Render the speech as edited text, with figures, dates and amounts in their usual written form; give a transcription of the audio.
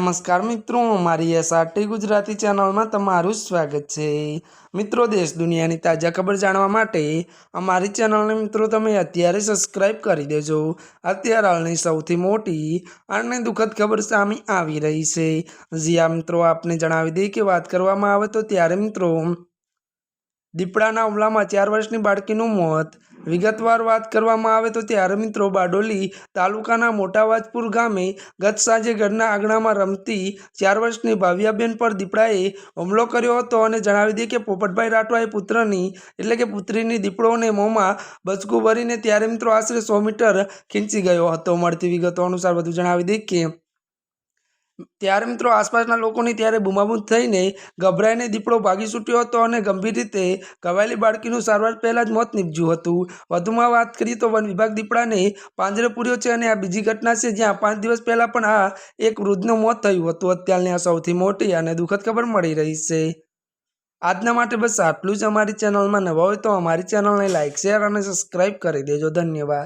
नमस्कार मित्रों, हमारी एसआरटी गुजराती चैनल में तमारू स्वागत है। मित्रों, देश दुनिया की ताजा खबर जाणवा माटे अमारी चैनल ने मित्रों तमे अत्यारे सब्सक्राइब करी देजो। अत्यारे हालनी सौथी मोटी अने दुखद खबर सामे आवी रही है। जी आ मित्रों, आपने जणावी दे कि बात करवामां आवे तो त्यारे मित्रों દીપડાના હુમલામાં 4 વર્ષની બાળકીનું મોત। વિગતવાર વાત કરવામાં આવે તો ત્યારે મિત્રો બારડોલી તાલુકાના મોટાવાજપુર ગામે ગત સાંજે ઘરના આંગણામાં રમતી 4 વર્ષની ભાવ્યાબેન પર દીપડાએ હુમલો કર્યો હતો અને જણાવી દઈએ કે પોપટભાઈ રાઠવાએ પુત્રની એટલે કે પુત્રીની દીપડોને મોંમાં બચકું ભરીને ત્યારે મિત્રો આશરે 100 મીટર ખીંચી ગયો હતો। મળતી વિગતો અનુસાર વધુ જણાવી દઈએ કે ત્યારે મિત્રો આસપાસના લોકોની ત્યારે બૂમાબૂમ થઈને ગભરાઈને દીપડો ભાગી છૂટ્યો હતો અને ગંભીર રીતે ઘવાયેલી બાળકીનું સારવાર પહેલા જ મોત નીપજ્યું હતું। વધુમાં વાત કરીએ તો વન વિભાગ દીપડાને પાંજરે પૂર્યો છે અને આ બીજી ઘટના છે જ્યાં 5 દિવસ પહેલા પણ આ એક વૃદ્ધનું મોત થયું હતું। અત્યારની આ સૌથી મોટી અને દુઃખદ ખબર મળી રહી છે। આજના માટે બસ આટલું જ। અમારી ચેનલમાં નવા હોય તો અમારી ચેનલને લાઇક, શેર અને સબસ્ક્રાઇબ કરી દેજો। ધન્યવાદ।